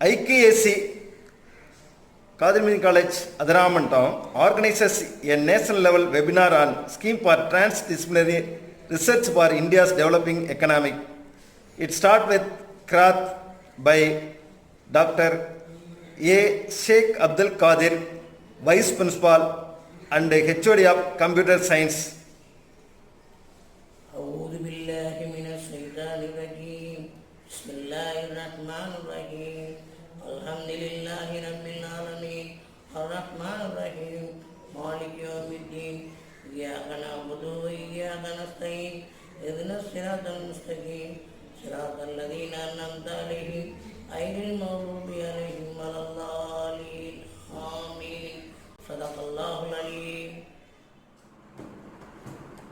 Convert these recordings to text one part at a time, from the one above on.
IKAC Kadimini College, Adaramantam organizes a national level webinar on scheme for transdisciplinary research for India's developing economy. It starts with Krath by Dr. A. Sheikh Abdul Qadir, Vice Principal and HOD of Computer Science. أعوذ بالله من الشيطان الرجيم بسم الله الرحمن الرحيم الحمد لله رب العالمين الرحمن الرحيم مالك يوم الدين إياك نعبد وإياك نستعين اهدنا الصراط المستقيم صراط الذين أنعمت عليهم غير المغضوب عليهم ولا الضالين آمين صدق الله العليم.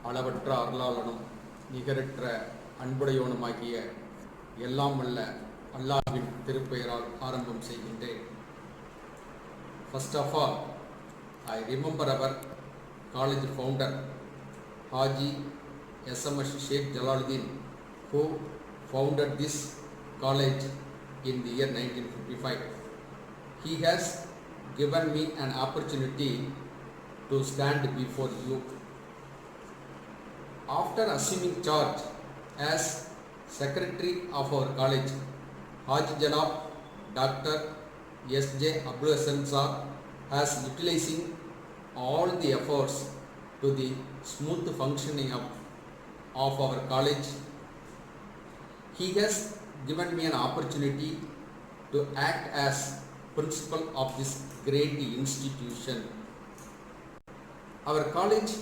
அளவற்ற அருளாளனும் நிகரற்ற அன்புடையவனுமாகிய எல்லாம் வல்ல அல்லாஹ்வின் திருப்பெயரால் ஆரம்பம் செய்கின்றேன். First of all, I remember our college founder Haji SMS Sheikh Jalaluddin, who founded this college in the year 1955. He has given me an opportunity to stand before you. After assuming charge as secretary of our college, Haji Janab Dr. S.J. Abdul Hassan Sir has utilizing all the efforts to the smooth functioning of our college. He has given me an opportunity to act as principal of this great institution. Our college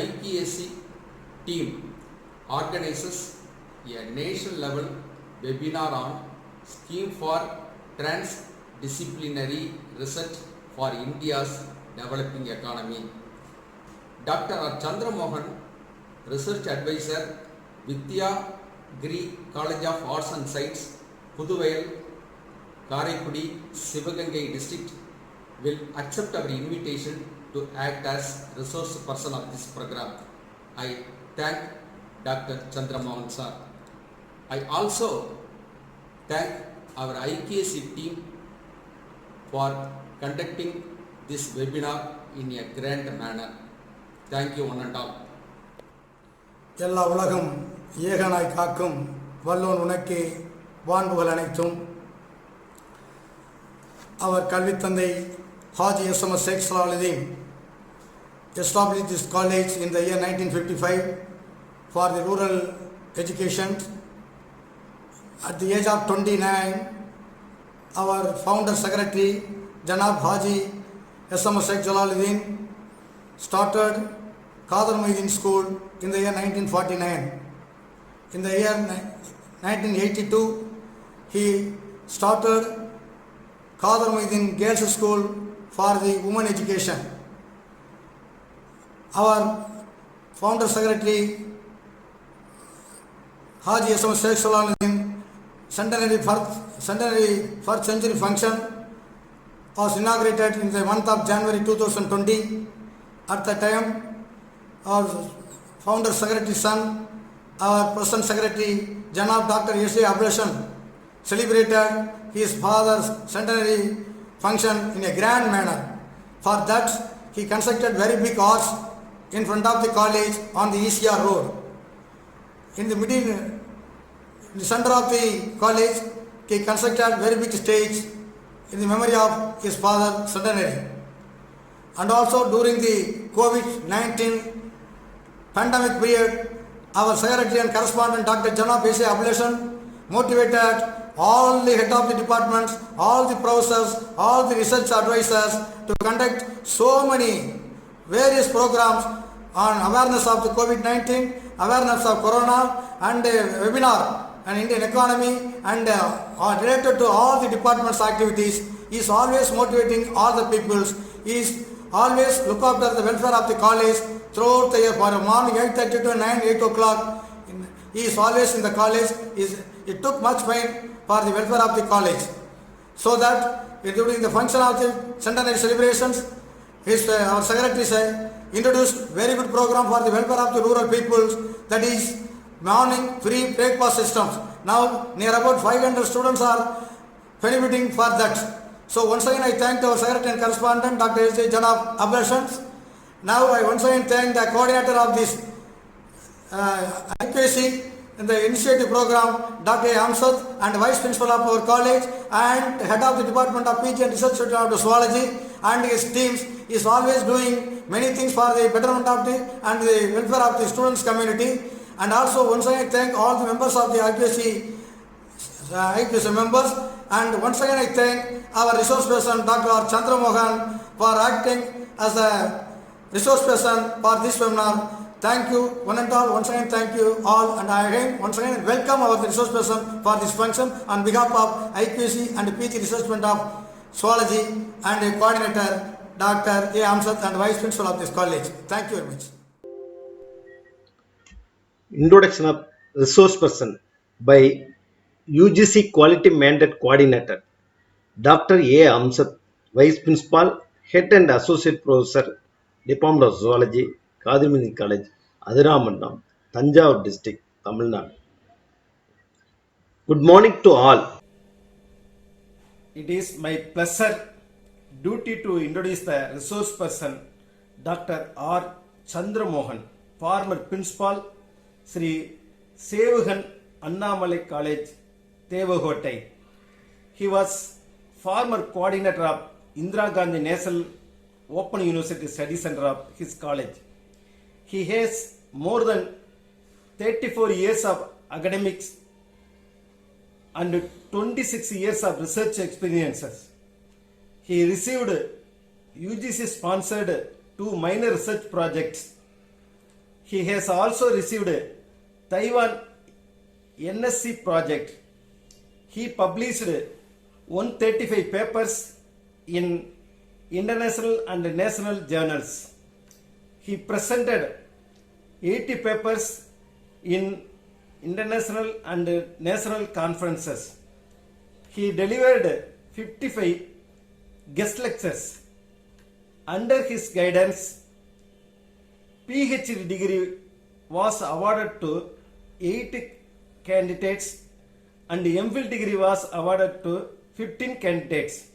IKAC team organizes a national level webinar on scheme for transdisciplinary research for India's developing economy. Dr. R. Chandra Mohan, research advisor, Vidya Giri College of Arts and Science, Puduvayal, Karaikudi, Sivagangai district, will accept our invitation to act as resource person of this program. I thank Dr. Chandra Mohan sir. I also thank our IKAC team for conducting this webinar in a grand manner. Thank you one and all. எல்லா உலகம் ஏகனாய் காக்கும் வல்லோன் உனக்கே வான்புகள் அனைத்தும். அவர் கல்வித்தந்தை Haji SMS Sheikh Jalaluddin established this college in the year 1955 for the rural education. At the age of 29, our founder secretary Janab Haji SMS Sheikh Jalaluddin started Qadar Muhyiddin School in the year 1949. In the year 1982, he started Qadar Muhyiddin Girls School for the women education. Our founder secretary Haji SMS Sheikh Jalaluddin centenary first century function was inaugurated in the month of January 2020. At the time, our founder secretary son, our present secretary Janab Dr. S.J. Abdul Hassan celebrated his father's centenary function in a grand manner. For that, he constructed very big arch in front of the college on the ECR road. In the middle, in the center of the college, he constructed very big stage in the memory of his father's centenary. And also during the COVID-19 pandemic period, our secretary and correspondent Dr. Janab S.A. Abdul Hassan motivated all the head of the departments, all the professors, all the research advisors to conduct so many various programs on awareness of the COVID-19, awareness of Corona, and a webinar on Indian economy, and related to all the departments' activities. He is always motivating all the peoples. He is always look after the welfare of the college throughout the year. For morning 8:30 to 8 o'clock, he is always in the college. It took much pain for the welfare of the college, so that during the function of the centenary celebrations, our secretary introduced very good program for the welfare of the rural peoples, that is morning free breakfast systems. Now near about 500 students are benefiting for that. So once again I thank our secretary and correspondent Dr. S. J. Janab Ablations. Now I once again thank the coordinator of this IPC in the initiative program, Dr. A. Amsad, and Vice Principal of our college and Head of the Department of PG and Research of Zoology, and his teams is always doing many things for the betterment of the and the welfare of the students community. And also once again thank all the members of the IPC members, and once again I thank our resource person Dr. R. Chandra Mohan for acting as a resource person for this webinar. Thank you one and all. Once again thank you all, and I again once again welcome our resource person for this function on behalf of IPC and PG Research Department of Zoology and a coordinator Dr. A. Amsad and Vice Principal of this college. Thank you very much. Introduction of resource person by UGC Quality Mandate Coordinator Dr. A. Amsad, Vice Principal, Head and Associate Professor, Department of Zoology, Kadimini College, Adhiramandam, Tanjavur District, Tamil Nadu. Good morning to all. It is my pleasure duty to introduce the resource person Dr. R. Chandra Mohan, former Principal, Sri Sevugan Annamalai College, Tevagotai. He was former coordinator of Indira Gandhi National Open University Study Center of his college. He has more than 34 years of academics and 26 years of research experiences. He received UGC sponsored 2 minor research projects. He has also received Taiwan NSC project. He published 135 papers in international and national journals. He presented 80 papers in international and national conferences. He delivered 55 guest lectures. Under his guidance, PhD degree was awarded to 8 candidates and MPhil degree was awarded to 15 candidates.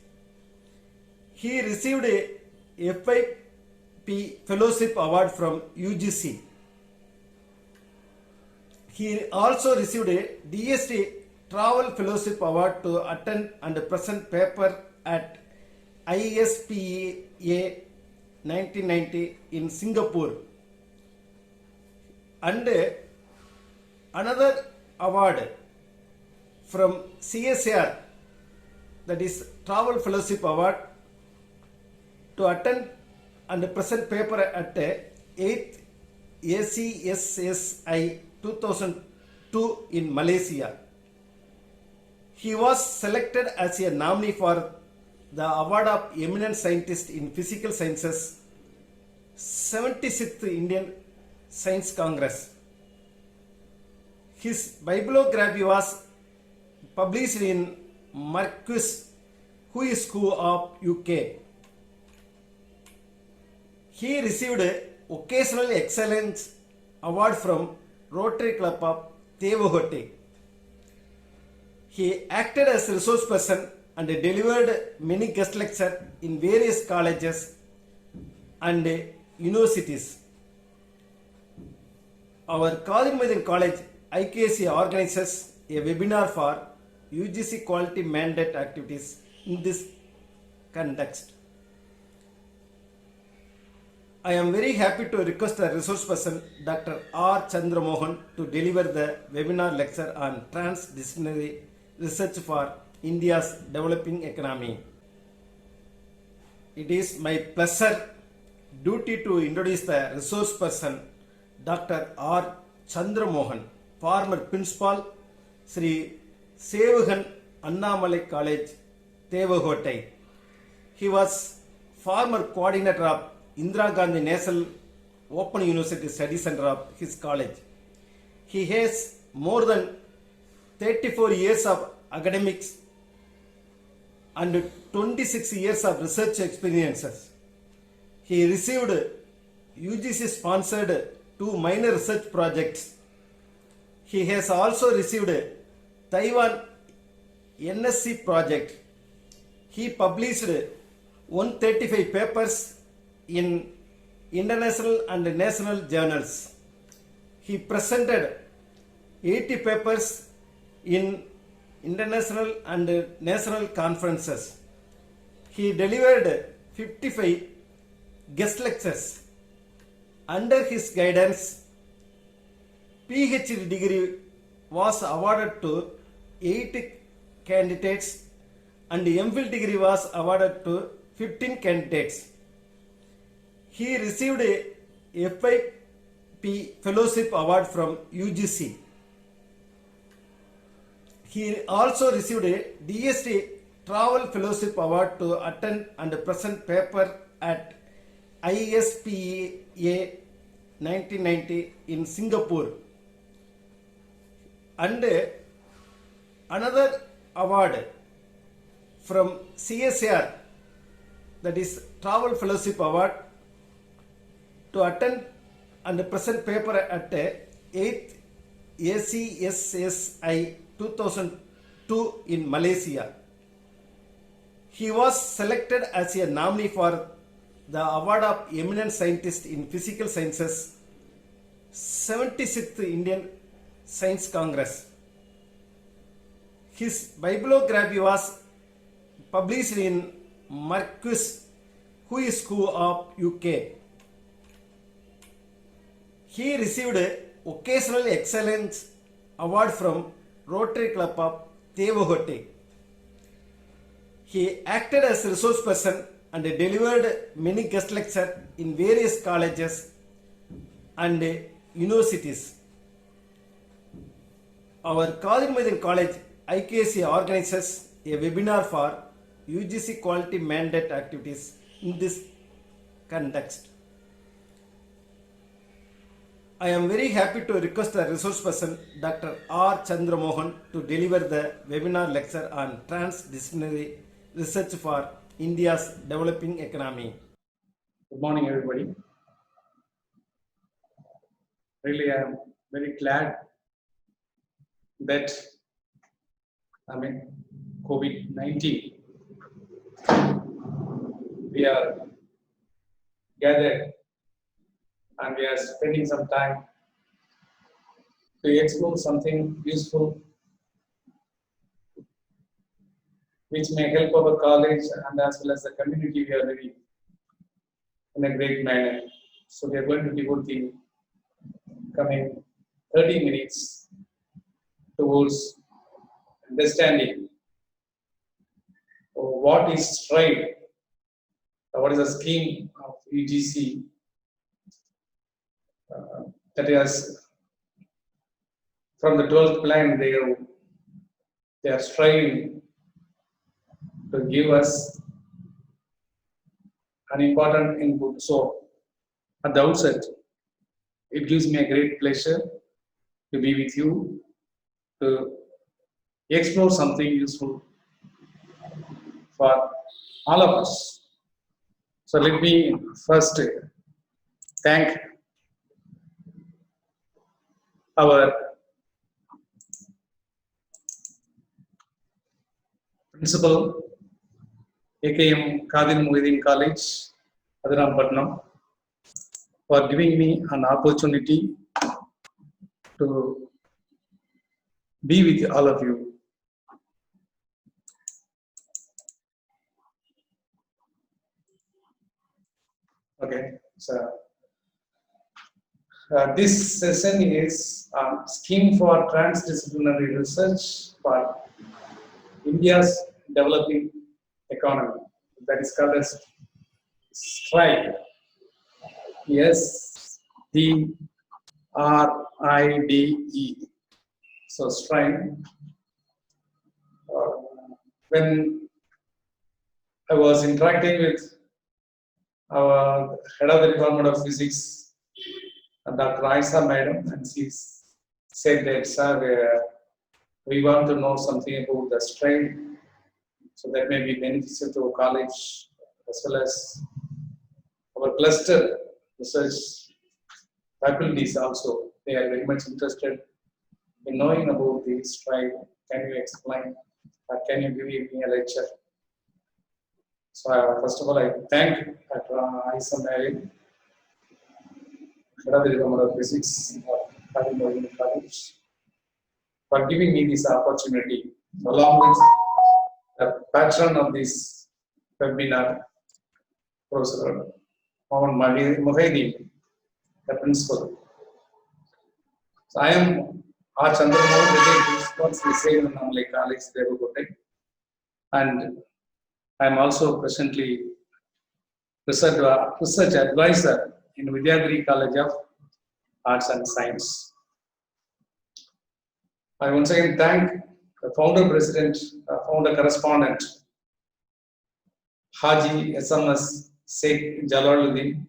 He received a FIP Fellowship Award from UGC. He also received a DST Travel Fellowship Award to attend and present paper at ISPA 1990 in Singapore. And another award from CSR, that is Travel Fellowship Award to attend and present paper at 8th ACSSI 2002 in Malaysia. He was selected as a nominee for the Award of Eminent Scientist in Physical Sciences, 76th Indian Science Congress. His bibliography was published in Marquis Who's Who of UK. He received Occasional Excellence Award from Rotary Club of Tevagotai. He acted as resource person and delivered many guest lectures in various colleges and universities. Our Kadimini College IKC organizes a webinar for UGC quality mandate activities in this context. I am very happy to request the resource person Dr. R. Chandra Mohan to deliver the webinar lecture on transdisciplinary research for India's developing economy. It is my pleasure duty to introduce the resource person Dr. R. Chandra Mohan, former Principal, Sri Sevugan Annamalai College, Tevagotai. He was former coordinator of Indira Gandhi National Open University Study Center of his college. He has more than 34 years of academics and 26 years of research experiences. He received UGC sponsored 2 minor research projects. He has also received Taiwan NSC project. He published 135 papers in international and national journals. He presented 80 papers in international and national conferences. He delivered 55 guest lectures. Under his guidance, PhD degree was awarded to 8 candidates and MPhil degree was awarded to 15 candidates. He received a FIP Fellowship Award from UGC. He also received a DST Travel Fellowship Award to attend and present paper at ISPA 1990 in Singapore. And another award from CSR, that is Travel Fellowship Award, to attend and present paper at 8th ACSSI 2002 in Malaysia. He was selected as a nominee for the Award of Eminent Scientist in Physical Sciences, 76th Indian Science Congress. His bibliography was published in Marquis Who's Who of UK. He received Occasional Excellence Award from Rotary Club of Tevohote. He acted as resource person and delivered many guest lectures in various colleges and universities. Our Qadir Muhyiddin College IKC organizes a webinar for UGC quality mandate activities in this context. I am very happy to request the resource person Dr. R. Chandra Mohan to deliver the webinar lecture on transdisciplinary research for India's developing economy. Good morning, everybody. Really, I am very glad that COVID-19, we are gathered and we are spending some time to explore something useful which may help our college and as well as the community we are living in a great manner. So we are going to devote the coming 30 minutes towards understanding what is STRIDE, what is the scheme of UGC that is from the 12th plan they are striving to give us an important input. So at the outset, it gives me a great pleasure to be with you to explore something useful for all of us. So let me first thank our principal, AKM Qadir Muhyiddin College, Adirampatnam, for giving me an opportunity to be with all of you. Okay, so this session is scheme for transdisciplinary research for India's developing economy, that is called as STRIDE. STRIDE. So STRIDE. When I was interacting with our head of the Department of Physics, Dr. Aisa Madam, and she said that, sir, we want to know something about the STRIDE, so that may be beneficial to our college as well as our cluster research faculties also. They are very much interested in knowing about the STRIDE can you explain or can you give me a lecture? So first of all, I thank Dr. Aisa Mary, Head of the Department of Physics of Kadimori College, for giving me this opportunity, along with the patron of this webinar, Professor Mohammad Muhyiddin, the principal. So I am R. Chandramohan, principal, Sri College, Devakote, and I am also presently research advisor in Vidyagiri College of Arts and Science. I once again thank the founder president, founder correspondent, Haji SMS Sheikh Jalaluddin,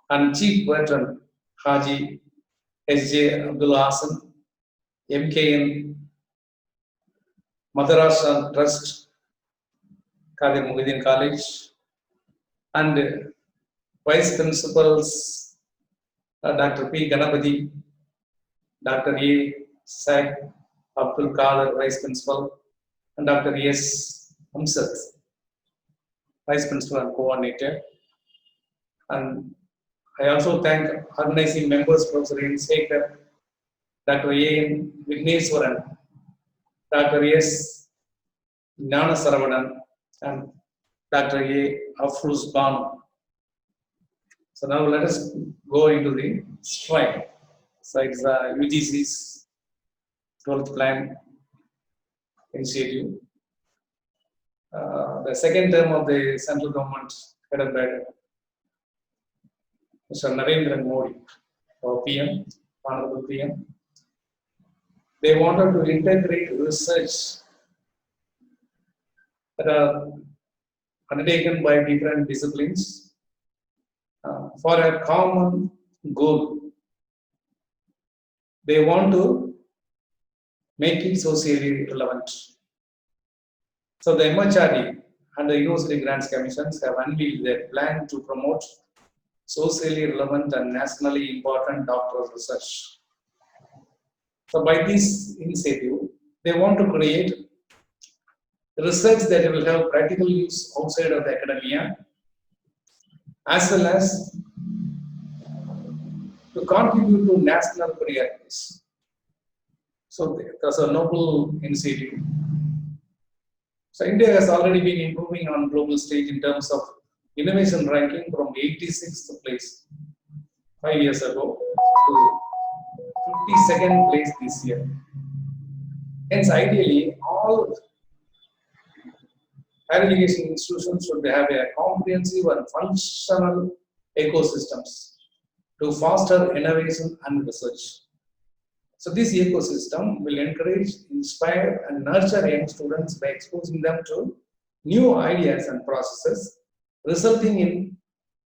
and chief patron, Haji S.J. Abdul Hassan, MKN, Madrasa Trust, Qadir Muhyiddin College, and vice principals, Dr. P. Ganapati, Dr. A. Said Abdul Kader, vice principal, and Dr. S. Hamsat, vice principal and coordinator. And I also thank organizing members, Professor N. Sekhar, Dr. A. N. Vigneswaran, Dr. S. Gnana Saravanan, and Dr. A. Afruz Banu. So now let us go into the strike. So it's UGC's 12th plan initiative. The second term of the central government headed by Mr. Narendra Modi, our PM, Honorable PM. They wanted to integrate research that are undertaken by different disciplines for a common goal. They want to make it socially relevant. So the MHRD and the University Grants Commissions have unveiled their plan to promote socially relevant and nationally important doctoral research. So by this initiative, they want to create research that will have practical use outside of the academia, as well as to contribute to national priorities. So there's a noble initiative. So India has already been improving on global stage in terms of innovation ranking from 86th place 5 years ago to 52nd place this year. Hence, ideally, all higher education institutions should have a comprehensive and functional ecosystems to foster innovation and research. So this ecosystem will encourage, inspire, and nurture young students by exposing them to new ideas and processes, resulting in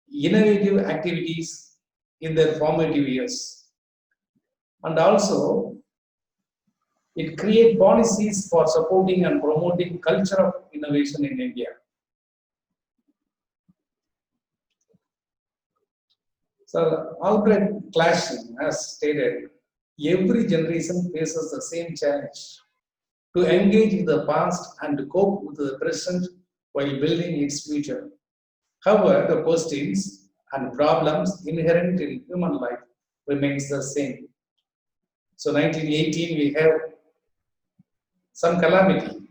innovative activities in their formative years. And also, it creates policies for supporting and promoting culture of innovation in India. So Albert Clashing has stated, every generation faces the same challenge to engage with the past and to cope with the present while building its future. However, the questions and problems inherent in human life remains the same. So 1918, we have some calamity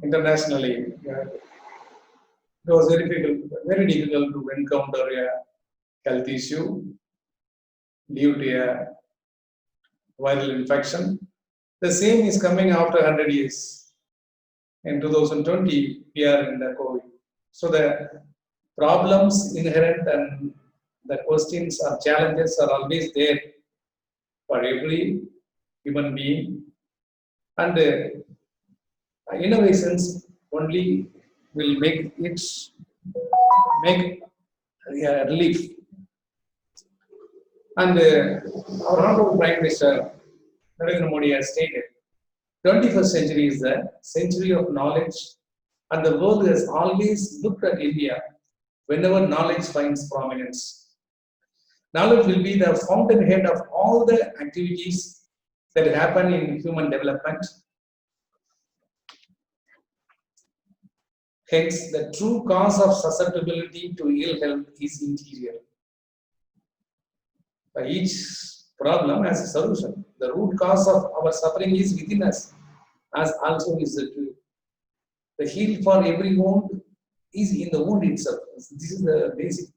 internationally. It was very difficult to encounter a health issue due to a viral infection. The same is coming after 100 years. In 2020, we are in the COVID. So the problems inherent and the questions or challenges are always there for every human being. And innovations only will make relief. And our Honorable Prime Minister Narendra Modi has stated, 21st century is the century of knowledge, and the world has always looked at India whenever knowledge finds prominence. Knowledge will be the fountainhead of all the activities that happen in human development. Hence, the true cause of susceptibility to ill health is interior. Each problem has a solution. The root cause of our suffering is within us, as also is the truth. The heal for every wound is in the wound itself. This is the basic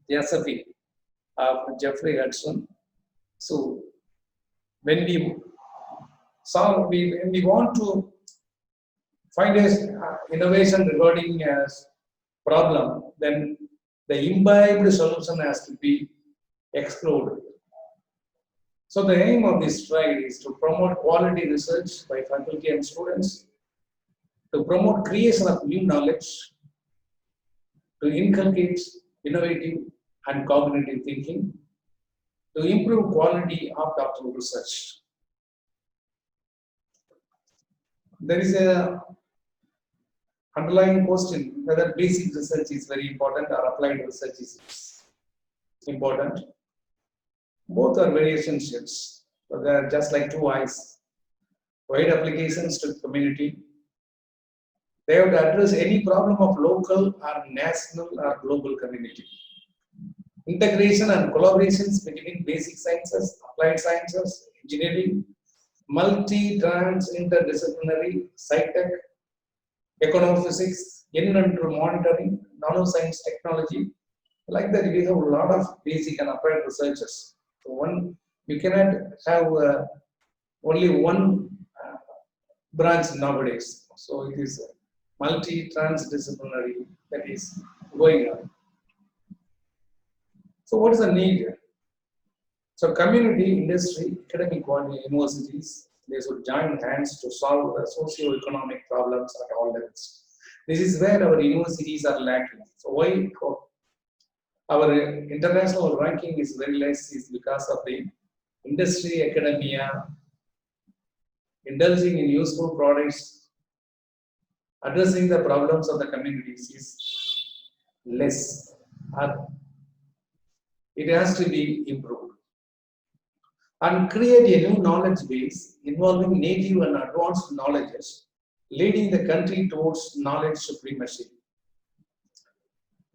philosophy of Jeffrey Hudson. So, when we want to find an innovation regarding a problem, then the imbibed solution has to be explored. So the aim of this stride is to promote quality research by faculty and students, to promote creation of new knowledge, to inculcate innovative and cognitive thinking, to improve quality of doctoral research. There is a underlying question whether basic research is very important or applied research is important. Both are very essential. So they are just like two eyes. Wide applications to the community. They have to address any problem of local or national or global community. Integration and collaborations between basic sciences, applied sciences, engineering, multi-trans interdisciplinary, sci-tech, econophysics, environmental monitoring, nanoscience technology. Like that, we have a lot of basic and applied researchers. So you cannot have only one branch nowadays. So it is multi-transdisciplinary that is going on. So what is the need? So community, industry, academic body, universities, they should join hands to solve the socio-economic problems at all levels. This is where our universities are lacking. So why our international ranking is very less is because of the industry, academia, indulging in useful products, addressing the problems of the communities is less. It has to be improved. And create a new knowledge base involving native and advanced knowledges, leading the country towards knowledge supremacy.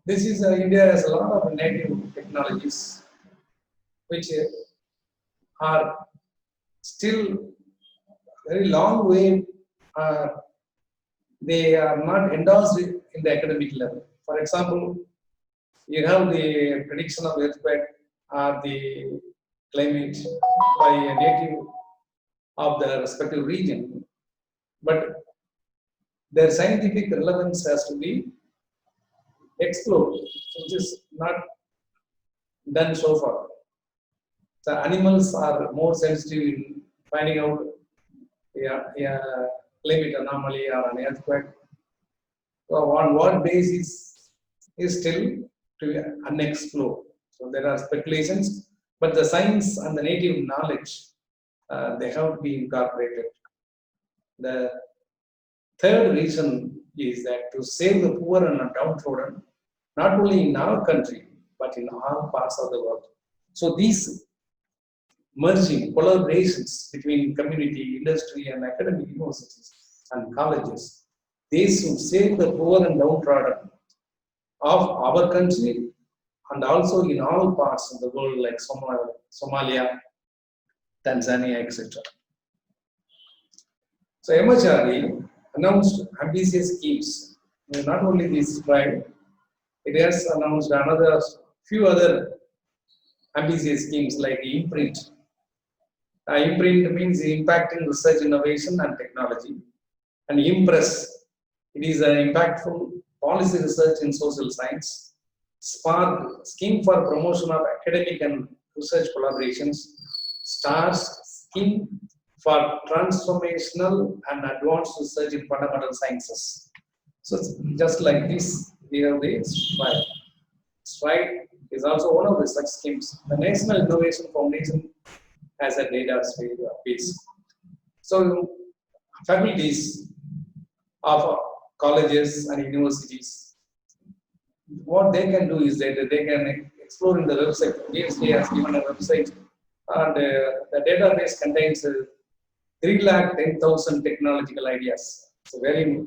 This is India has a lot of native technologies which are still very long way. They are not endorsed in the academic level. For example, you have the prediction of earthquake or the climate by a native of the respective region, but their scientific relevance has to be explored, which is not done so far. The animals are more sensitive in finding out a climate anomaly or an earthquake. So on what basis is still to be unexplored. So there are speculations, but the science and the native knowledge, they have to be incorporated. The third reason is that to save the poor and downtrodden, not only in our country, but in all parts of the world. So these merging collaborations between community, industry, and academic universities and colleges, they should save the poor and downtrodden of our country and also in all parts of the world like Somalia, Tanzania, etc. So MHRD announced ambitious schemes. Not only this tribe, it has announced another few other ambitious schemes like Imprint. Imprint means impacting research, innovation, and technology. And Impress, it is an impactful policy research in social science. Spark, scheme for promotion of academic and research collaborations. STARS, scheme for transformational and advanced research in fundamental sciences. So just like this, we have the STRIDE. STRIDE is also one of the such schemes. The National Innovation Foundation has a database. So faculties of colleges and universities, what they can do is that they can exploring the website. DSD has given a website, and the database contains 310,000 technological ideas. So very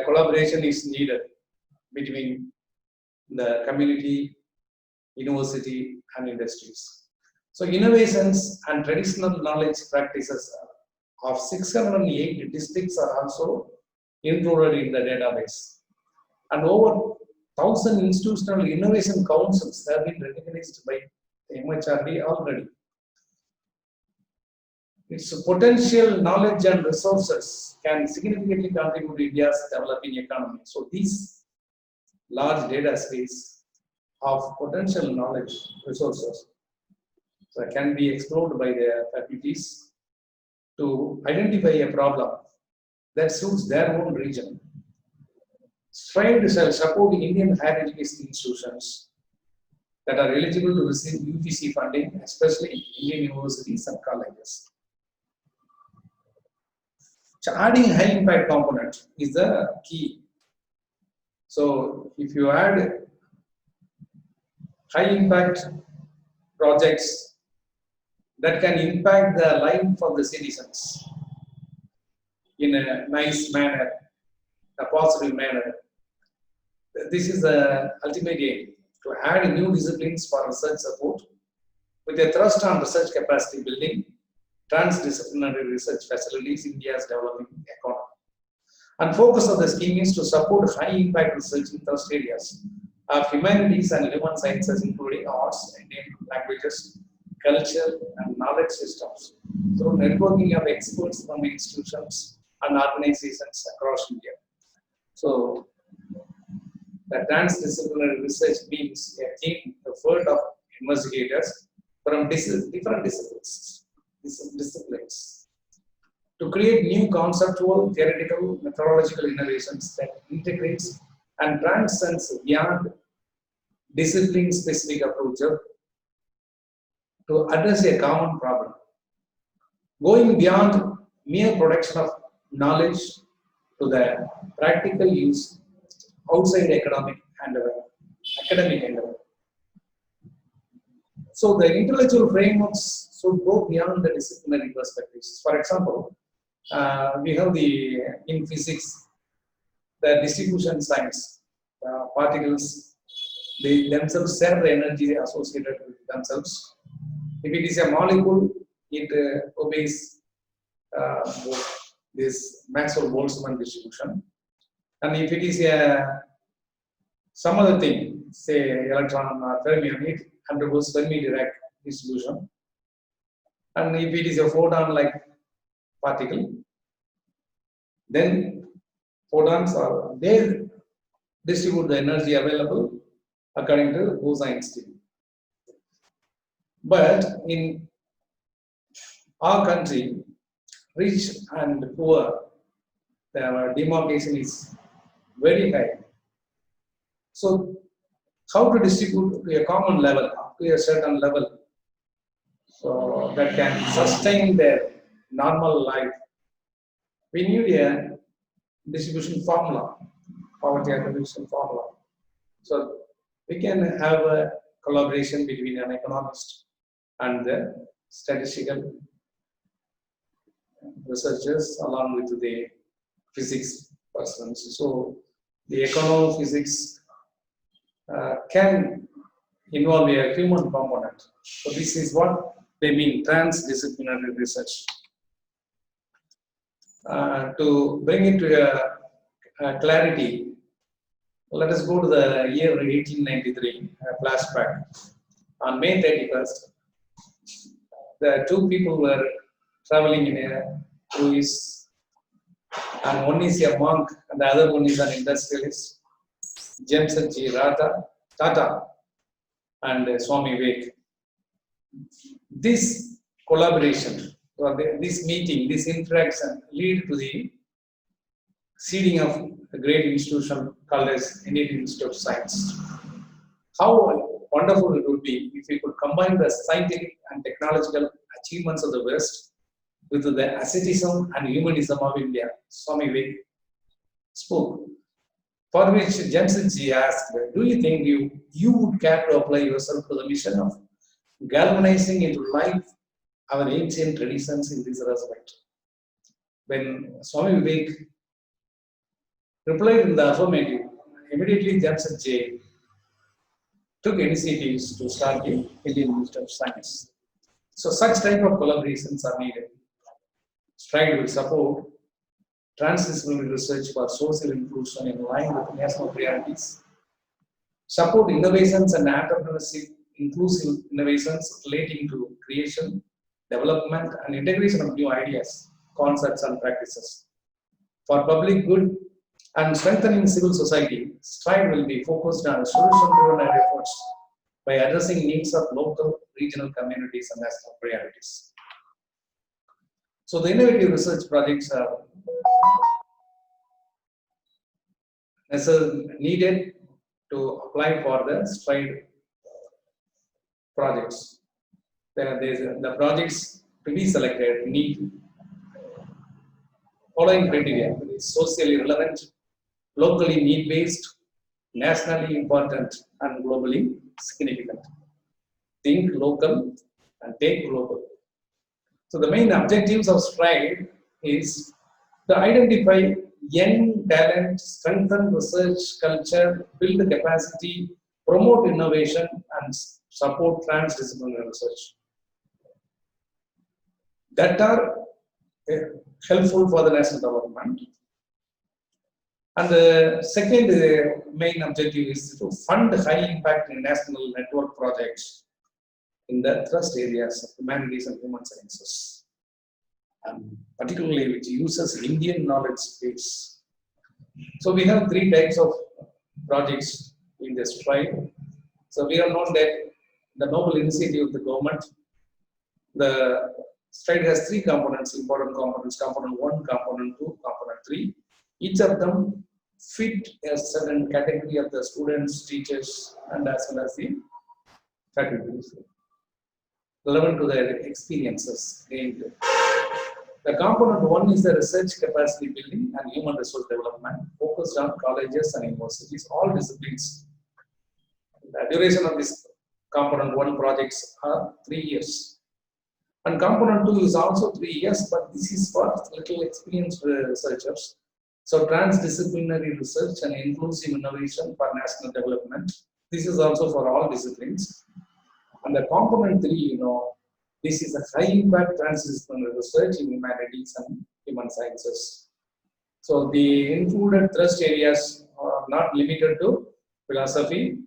collaboration is needed between the community, university, and industries. So innovations and traditional knowledge practices of 608 districts are also included in the database. And over 1,000 institutional innovation councils have been recognized by MHRD already. Its potential knowledge and resources can significantly contribute to India's developing economy. So these large data space of potential knowledge resources can be explored by the faculties to identify a problem that suits their own region. STRIDE shall support Indian higher education institutions that are eligible to receive UGC funding, especially Indian universities and colleges. So adding high impact component is the key. So if you add high impact projects that can impact the life of the citizens in a nice manner, a positive manner, this is the ultimate aim, to add new disciplines for research support with a thrust on research capacity building, transdisciplinary research facilities in India's developing economy. And focus of the scheme is to support high impact research in thrust areas of humanities and human sciences, including arts, Indian languages, culture, and knowledge systems, through networking of experts from institutions and organizations across India. So, the transdisciplinary research means a team effort of investigators from different disciplines to create new conceptual, theoretical, methodological innovations that integrates and transcends beyond discipline-specific approaches to address a common problem, going beyond mere production of knowledge to the practical use outside academic endeavor. So the intellectual frameworks should go beyond the disciplinary perspectives. For example, we have in physics, the distribution science, particles, they themselves share the energy associated with themselves. If it is a molecule, it obeys this Maxwell-Boltzmann distribution. And if it is some other thing, say electron or fermion, it undergoes Fermi-Dirac distribution. And if it is a photon-like particle, then photons they distribute the energy available according to Bose-Einstein. But in our country, rich and poor, the demarcation is very high. So, how to distribute to a common level, up to a certain level, so that can sustain their normal life? We need a distribution formula, poverty attribution formula. So, we can have a collaboration between an economist and the statistical researchers along with the physics persons. So the econo-physics can involve a human component. So this is what they mean, transdisciplinary research. To bring it to a clarity, let us go to the year 1893, flashback. On May 31st, the two people were traveling in a cruise, and one is a monk and the other one is an industrialist, Jamsetji Tata and Swami Vivek. This collaboration, or this meeting, this interaction lead to the seeding of a great institution called as Indian Institute of Science. How wonderful it would be if we could combine the scientific and technological achievements of the West with the asceticism and humanism of India. Swami Vivek spoke, for which Jamsetji asked, do you think you would care to apply yourself to the mission of galvanizing into life our ancient traditions in this respect? when Swami Vivek replied in the affirmative, immediately Jamshedji took initiatives to start the Indian Institute of Science. So such type of collaborations are needed. STRIDE will support transdisciplinary research for social inclusion in line with national priorities, support innovations and entrepreneurship, inclusive innovations relating to creation, development, and integration of new ideas, concepts, and practices. For public good and strengthening civil society, STRIDE will be focused on solution-driven efforts by addressing needs of local, regional communities and national priorities. So the innovative research projects are needed to apply for the STRIDE projects. The projects to be selected need following criteria: socially relevant, locally need-based, nationally important, and globally significant. Think local and take global. So the main objectives of STRIDE is to identify young talent, strengthen research culture, build capacity, promote innovation, and support transdisciplinary research that are helpful for the national development. And the second main objective is to fund high impact national network projects in the thrust areas of humanities and human sciences, and particularly which uses Indian knowledge base. So we have three types of projects in this STRIDE. So we have known that the noble initiative of the government, the STRIDE has three components, important components: component 1, component 2, component 3. Each of them fit a certain category of the students, teachers, and as well as the faculties, relevant to their experiences gained. The component 1 is the research capacity building and human resource development, focused on colleges and universities, all disciplines. The duration of this component 1 projects are 3 years. And component 2 is also 3 years, but this is for little experienced researchers. So transdisciplinary research and inclusive innovation for national development. This is also for all disciplines. And the component 3, this is a high impact transdisciplinary research in humanities and human sciences. So the included thrust areas are not limited to philosophy,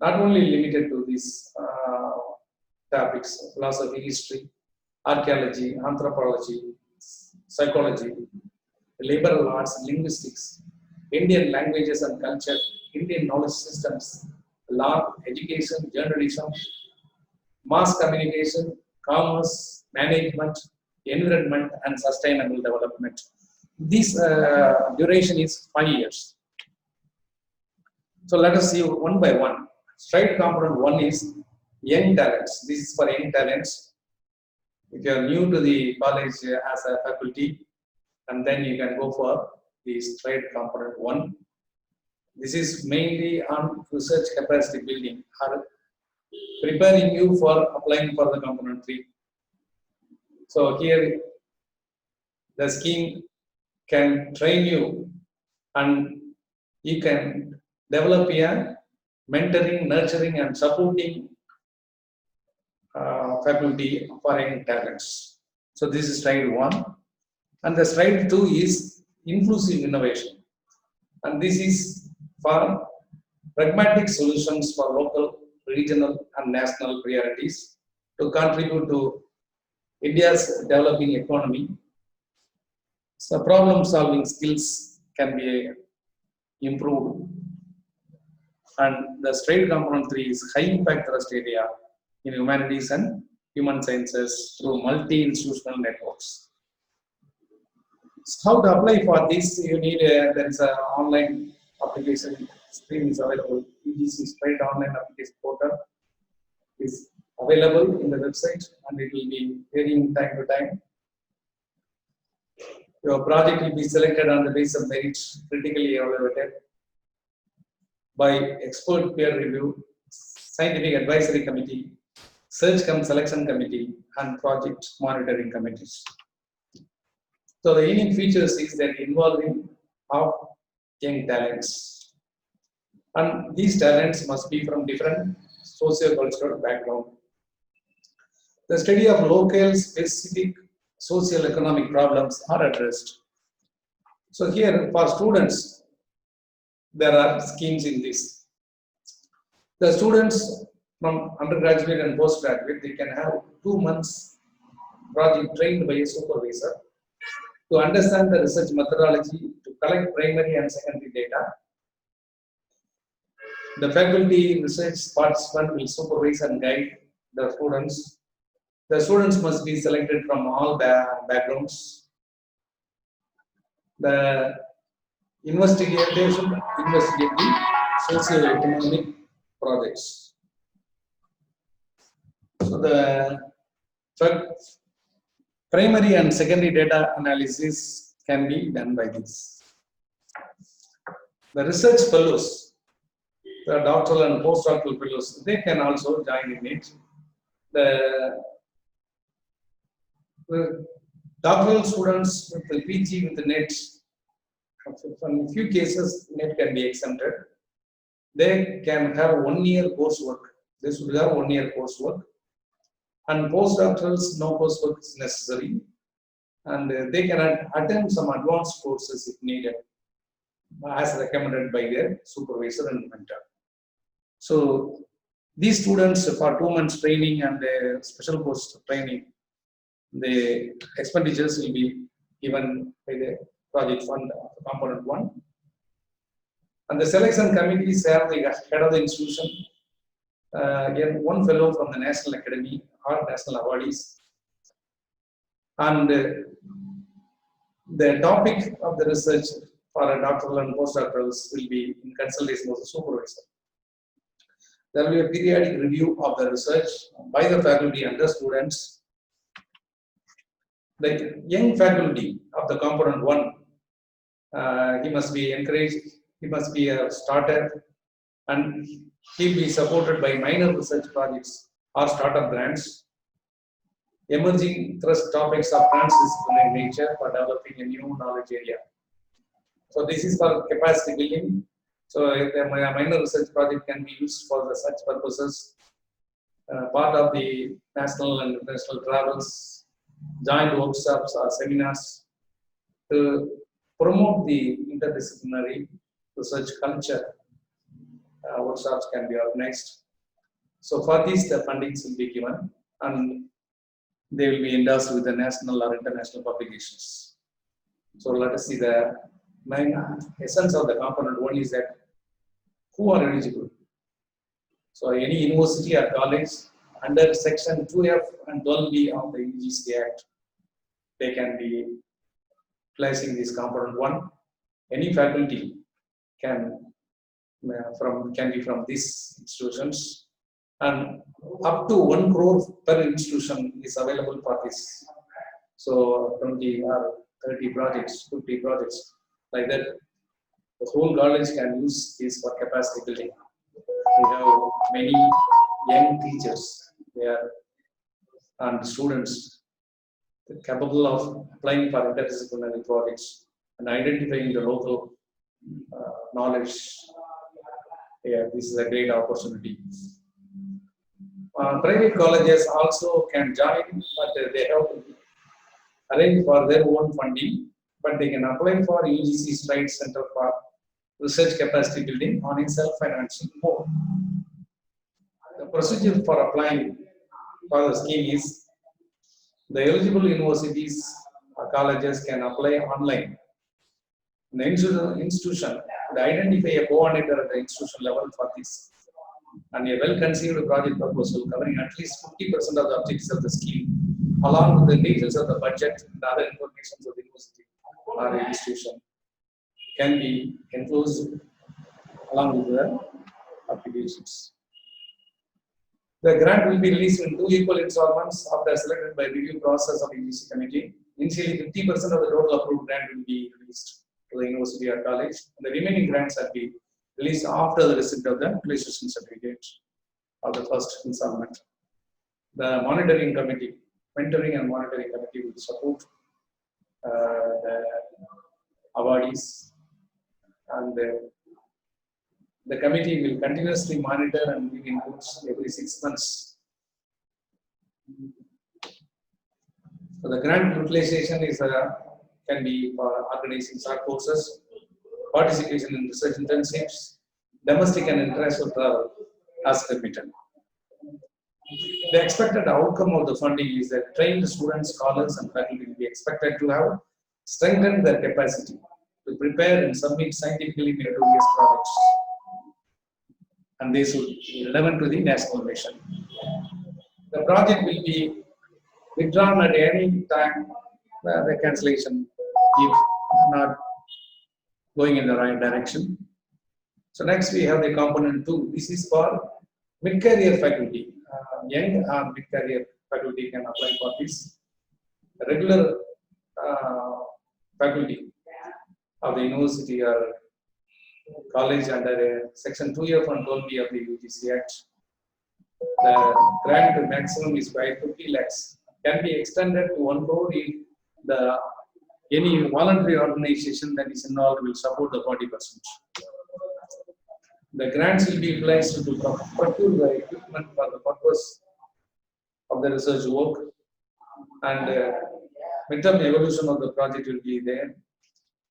not only limited to these topics: philosophy, history, archaeology, anthropology, psychology, liberal arts, linguistics, Indian languages and culture, Indian knowledge systems, law, education, journalism, mass communication, commerce, management, environment, and sustainable development. This duration is 5 years. So let us see one by one. STRIDE component 1 is young talents. This is for young talents. If you are new to the college as a faculty, and then you can go for the STRIDE component 1. This is mainly on research capacity building, or preparing you for applying for the component 3. So here the scheme can train you, and you can develop a mentoring, nurturing, and supporting faculty for young talents. So this is STRIDE 1. And the STRIDE 2 is inclusive innovation. And this is for pragmatic solutions for local, regional, and national priorities to contribute to India's developing economy. So problem-solving skills can be improved. And the STRIDE component 3 is high-impact thrust area in humanities and human sciences through multi-institutional networks. So how to apply for this? You need there is an online application screen is available. UGC STRIDE online application portal is available in the website, and it will be varying time to time. Your project will be selected on the basis of merit, critically evaluated by expert peer review, scientific advisory committee, search cum selection committee, and project monitoring committees. So the unique features is that involving of young talents. And these talents must be from different socio-cultural background. The study of local specific socio-economic problems are addressed. So here for students, there are schemes in this. The students from undergraduate and postgraduate, they can have 2 months project trained by a supervisor to understand the research methodology, to collect primary and secondary data. The faculty research participant will supervise and guide the students. The students must be selected from all backgrounds. The they should investigate the socio-economic projects. So the primary and secondary data analysis can be done by this. The research fellows, the doctoral and postdoctoral fellows, they can also join in it. The doctoral students with the PG with the NET, in a few cases NET can be exempted. They can have 1 year coursework. They should have 1 year coursework. And postdoctorals, no coursework is necessary. And they can attend some advanced courses if needed, as recommended by their supervisor and mentor. So these students for 2 months training and special course training, the expenditures will be given by the project fund of component 1. And the selection committees have the head of the institution, one fellow from the National Academy or national awardees. And the topic of the research for a doctoral and postdoctorals will be in consultation with the supervisor. There will be a periodic review of the research by the faculty and the students. The young faculty of the component 1, he must be encouraged, he must be a starter, and he will be supported by minor research projects or startup grants. Emerging thrust topics of transdisciplinary nature for developing a new knowledge area. So this is for capacity building. So the minor research project can be used for such purposes. Part of the national and international travels, joint workshops or seminars to promote the interdisciplinary research culture. Workshops can be organized. So for these, the fundings will be given and they will be endorsed with the national or international publications. So let us see the main essence of the component 1 is that who are eligible. So any university or college under section 2F and 12B of the UGC Act, they can be placing this component 1. Any faculty can be from these institutions, and up to 1 crore per institution is available for this. So 20 or 30 projects, 50 projects, like that. The whole college can use this for capacity building. We have many young teachers there and students capable of applying for interdisciplinary projects and identifying the local knowledge. Yeah, this is a great opportunity. Private colleges also can join, but they have to arrange for their own funding, but they can apply for UGC Stride Center for Research Capacity Building on a self-financing mode. The procedure for applying for the scheme is the eligible universities or colleges can apply online. The institution would identify a coordinator at the institution level for this, and a well-conceived project proposal covering at least 50% of the objectives of the scheme, along with the details of the budget and other information of the university or institution, can be enclosed along with the applications. The grant will be released in 2 equal installments after selected by review process of the UGC committee. Initially, 50% of the total approved grant will be released to the university or college, and the remaining grants will be released after the receipt of the registration certificate of the first installment. The monitoring committee, mentoring and monitoring committee will support the awardees, and the committee will continuously monitor and give inputs every 6 months. So the grant utilization is can be for organizing short courses, participation in research internships, domestic and international travel as permitted. The expected outcome of the funding is that trained students, scholars, and faculty will be expected to have strengthened their capacity to prepare and submit scientifically meritorious projects, and they should be relevant to the national mission. The project will be withdrawn at any time, the cancellation if not going in the right direction. So next we have the component 2. This is for mid-career faculty. Young or mid-career faculty can apply for this. Regular faculty of the university or college under section 2F and 12B of the UGC Act. The grant maximum is by 50 lakhs. Can be extended to 1 crore if any voluntary organization that is involved will support the 40%. The grants will be utilized to procure the equipment for the purpose of the research work, and midterm evaluation of the project will be there,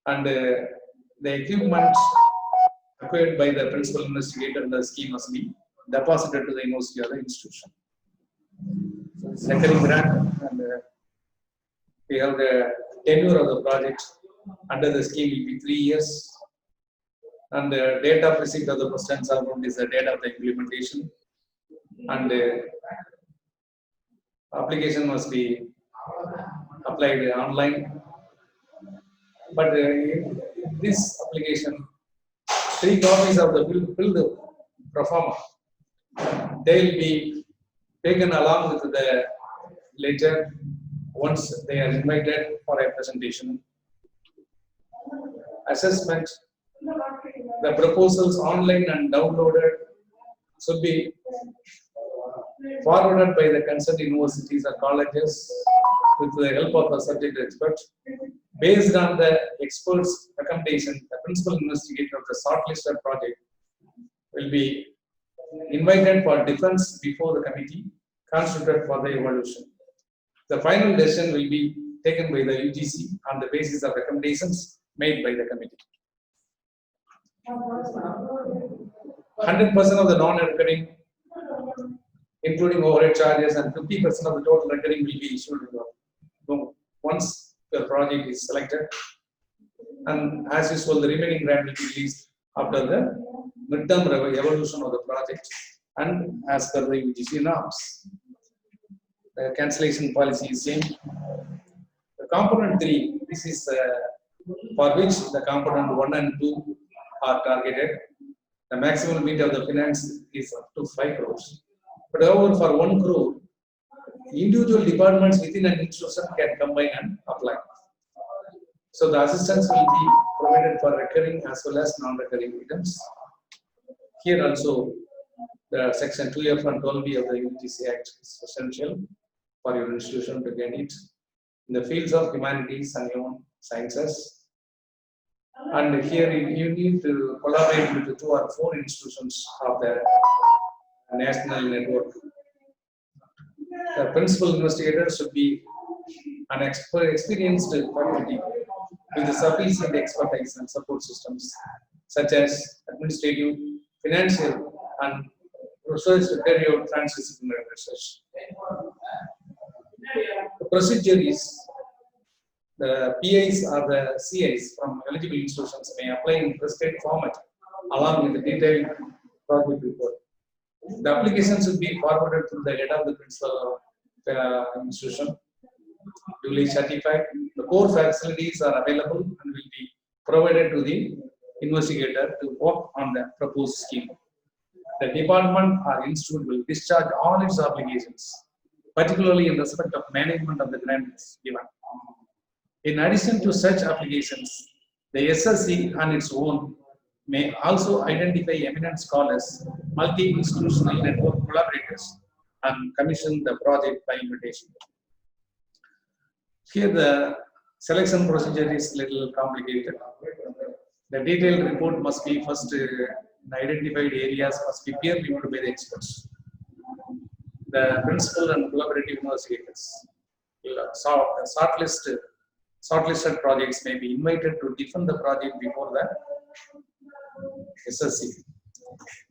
and the equipment acquired by the principal investigator in the scheme must be deposited to the university or the institution. So it's recurring grant, and we have the tenure of the project under the scheme will be 3 years, and the date of receipt of the questions amount is the date of the implementation, and application must be applied online. But this application, 3 copies of the bill pro forma, they will be taken along with the letter once they are invited for a presentation. Assessment, the proposals online and downloaded should be forwarded by the concerned universities or colleges with the help of a subject expert. Based on the expert's recommendation, the principal investigator of the shortlisted project will be invited for defense before the committee constituted for the evaluation. The final decision will be taken by the UGC on the basis of recommendations made by the committee. 100% of the non-recurring, including overhead charges, and 50% of the total recurring will be issued once the project is selected. And as usual, the remaining grant will be released after the midterm evaluation of the project and as per the UGC norms. The cancellation policy is same. The component 3, this is for which the component 1 and 2 are targeted. The maximum limit of the finance is up to 5 crores. But however, for 1 crore, individual departments within an institution can combine and apply. So the assistance will be provided for recurring as well as non-recurring items. Here also, the section 2F and 12B of the UGC Act is essential for your institution to get it in the fields of humanities and human sciences. And here you need to collaborate with the 2 or 4 institutions of the national network. The principal investigator should be an experienced faculty with sufficient expertise and support systems such as administrative, financial, and research to carry out transdisciplinary research. The procedure is the PIs or the CIs from eligible institutions may apply in prescribed format along with the detailed project report. The application should be forwarded through the head of the principal institution, duly certified. The core facilities are available and will be provided to the investigator to work on the proposed scheme. The department or institute will discharge all its obligations, particularly in respect of management of the grants given. In addition to such applications, the SSC on its own may also identify eminent scholars, multi-institutional network collaborators, and commission the project by invitation. Here the Selection procedure is little complicated. The detailed report must be first identified areas must be peer reviewed by the experts. The principal and collaborative investigators shortlisted projects may be invited to defend the project before the SSC.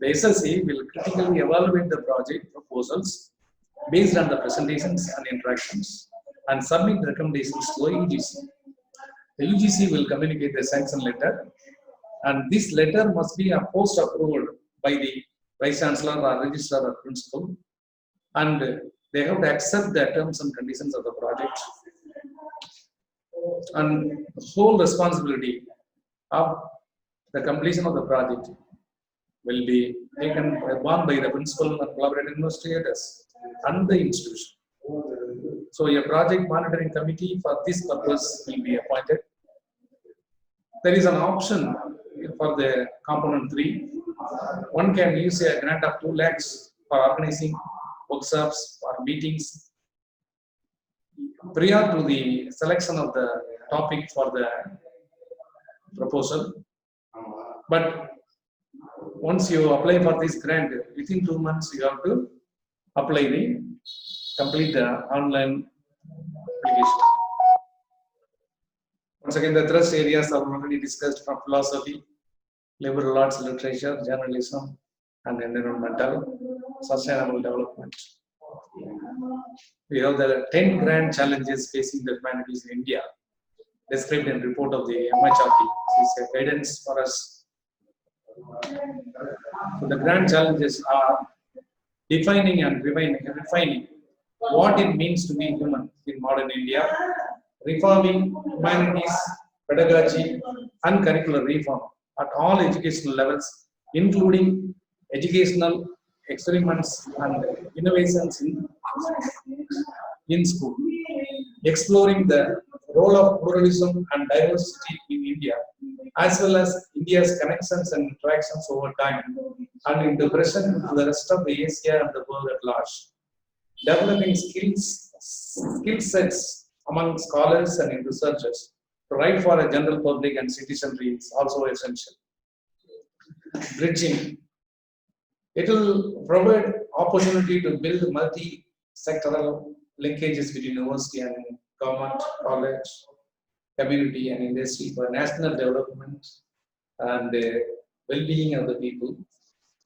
The SSC will critically evaluate the project proposals based on the presentations and interactions and submit recommendations to the UGC. The UGC will communicate the sanction letter, and this letter must be post-approved by the Vice Chancellor or Registrar or Principal, and they have to accept the terms and conditions of the project. And the whole responsibility of the completion of the project will be borne by the principal and collaborative investigators and the institution. So a project monitoring committee for this purpose will be appointed. There is an option for the component 3. One can use a grant of 2 lakhs for organizing workshops or meetings prior to the selection of the topic for the proposal. But once you apply for this grant, within 2 months you have to complete the online application. Once again, the thrust areas are already discussed from philosophy, liberal arts, literature, journalism, and environmental, sustainable development. We have the 10 grand challenges facing the humanities in India, described in report of the MHRD. This is a guidance for us. So the grand challenges are defining and refining what it means to be human in modern India, reforming humanities, pedagogy, and curricular reform at all educational levels, including educational experiments and innovations in school, exploring the role of pluralism and diversity in India, as well as India's connections and interactions over time, and in the present to the rest of the Asia and the world at large. Developing skill sets among scholars and researchers to write for a general public and citizenry is also essential. Bridging. It will provide opportunity to build multi-sectoral linkages between university and government, college, community and industry for national development and well-being of the people.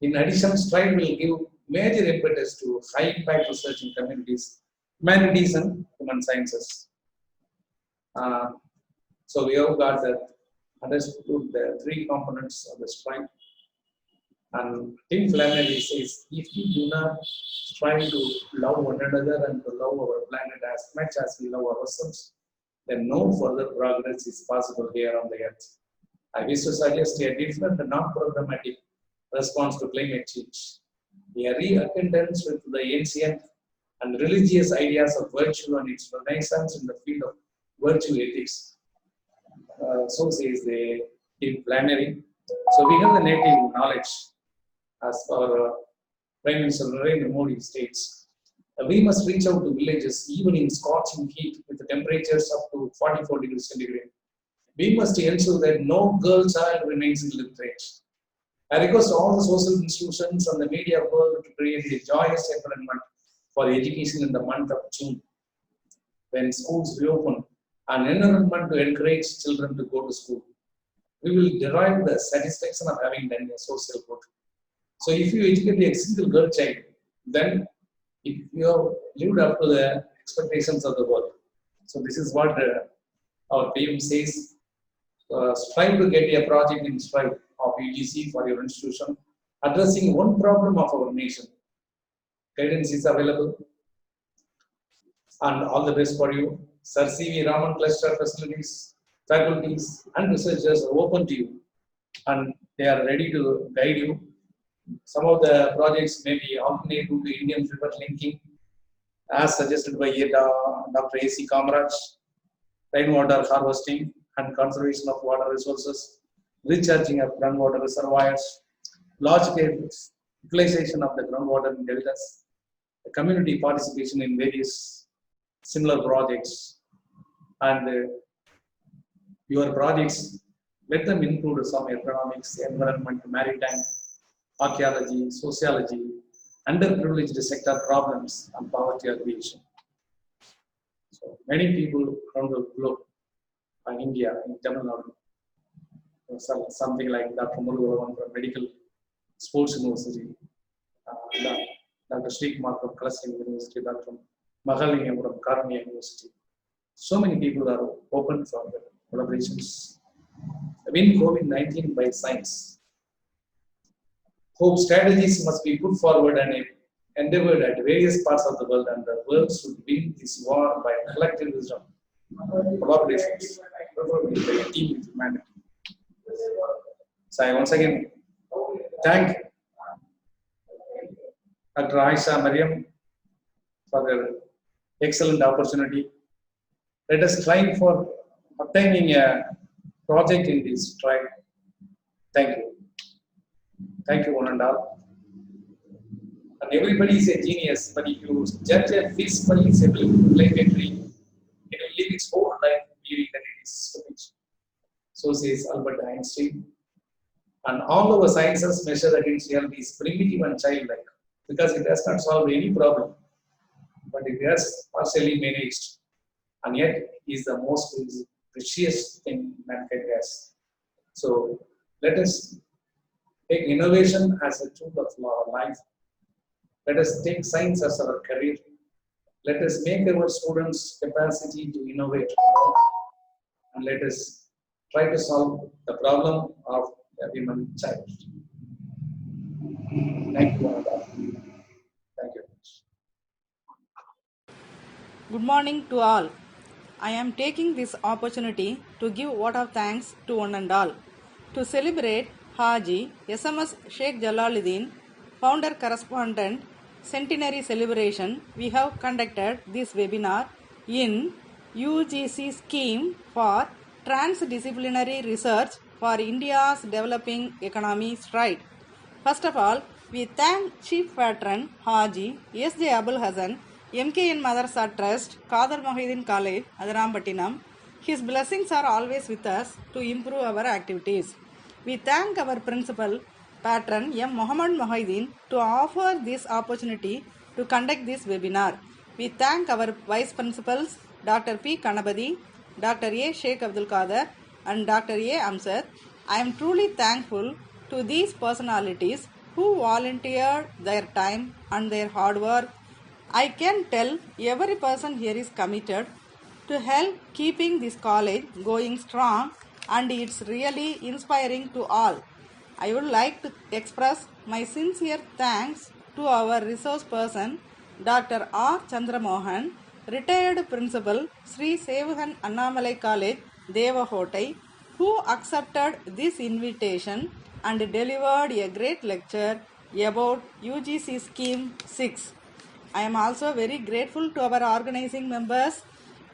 In addition, STRIDE will give major impetus to high-impact research in communities, humanities and human sciences. So we have got that understood the 3 components of the STRIDE. And Tim Flannery says, if we do not try to love one another and to love our planet as much as we love ourselves, then no further progress is possible here on the earth. I wish to suggest a different and non-programmatic response to climate change. A reacquaintance with the ancient and religious ideas of virtue and its renaissance in the field of virtue ethics. So says the Tim Flannery. So we have the native knowledge, as our Prime Minister Narendra Modi states. We must reach out to villages even in scorching heat with the temperatures up to 44 degrees centigrade. We must ensure that no girl child remains illiterate. I request all the social institutions and the media world to create a joyous environment for education in the month of June, when schools reopen, an environment to encourage children to go to school. We will derive the satisfaction of having done a social good. So if you educate a single girl child, then you have lived up to the expectations of the world. So this is what our PM says. Strive to get a project in STRIDE of UGC for your institution, addressing one problem of our nation. Guidance is available. And all the best for you. Sir C.V. Raman Cluster facilities, faculties and researchers are open to you, and they are ready to guide you. Some of the projects may be alternate to Indian river linking, as suggested by Dr. A.C. Kamaraj, rainwater harvesting and conservation of water resources, recharging of groundwater reservoirs, large-scale utilization of the groundwater in deltas, community participation in various similar projects, and your projects, let them include some economics, environment, maritime, archaeology, sociology, underprivileged sector problems, and poverty alleviation. So many people around the globe, India, in Tamil Nadu, something like Dr. Murugavan from Medical Sports University, Dr. Sri Kumar from Kalasri University, Dr. Mahalingam from Karnia University. So many people are open for the collaborations. Win COVID-19 by science. Hope strategies must be put forward and endeavored at various parts of the world, and the world should win this war by collective wisdom, collaborations, preferably by a team with humanity. So I once again thank Dr. Aisha Mariam for their excellent opportunity. Let us strive for obtaining a project in this tribe. Thank you. Thank you, one and all. And everybody is a genius, but if you judge a fish by its ability to climb a tree, it will live its whole life believing that it is stupid. So says Albert Einstein. And all our sciences measure against reality is primitive and childlike, because it has not solved any problem, but it has partially managed, and yet is the most precious thing mankind has. So let us take innovation as a tool of our life. Let us take science as our career. Let us make our students' capacity to innovate, and let us try to solve the problem of a human child. Thank you. Thank you. Good morning to all. I am taking this opportunity to give vote of thanks to one and all. To celebrate Haji SMS Sheikh Jalaluddin, founder correspondent centenary celebration, we have conducted this webinar in UGC scheme for transdisciplinary research for India's developing economy stride. First of all, we thank Chief Patron Haji S.J. Abul Hassan, MKN Madrasa Trust, Qadar Mohideen College, Adarampattinam. His blessings are always with us to improve our activities. We thank our principal patron M. Muhammad Mohideen to offer this opportunity to conduct this webinar. We thank our vice principals Dr. P. Kanabadi, Dr. A. Sheikh Abdul Qadir, and Dr. A. Amsad. I am truly thankful to these personalities who volunteered their time and their hard work. I can tell every person here is committed to help keeping this college going strong, and it's really inspiring to all. I would like to express my sincere thanks to our resource person Dr. R. Chandramohan, retired principal Sri Sevahan Annamalai College, Devahotai, who accepted this invitation and delivered a great lecture about UGC Scheme 6. I am also very grateful to our organizing members,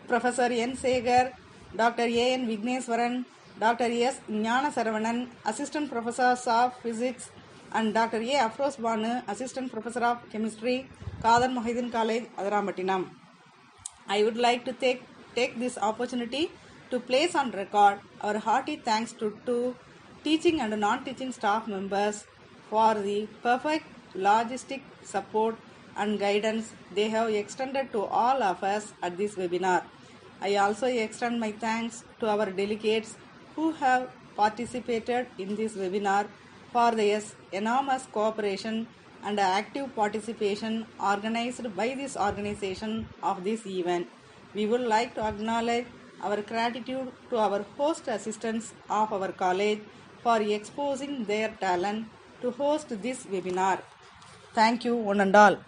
Professor N. Segar, Dr. A. N. Vigneswaran, Dr. S. Jnana Saravanan, Assistant Professors of Physics, and Dr. A. Afros Banu, Assistant Professor of Chemistry, Qadar Mohideen College, Adarampattinam. I would like to take this opportunity to place on record our hearty thanks to teaching and non-teaching staff members for the perfect logistic support and guidance they have extended to all of us at this webinar. I also extend my thanks to our delegates who have participated in this webinar for their enormous cooperation and active participation organized by this organization of this event. We would like to acknowledge our gratitude to our host assistants of our college for exposing their talent to host this webinar. Thank you, one and all.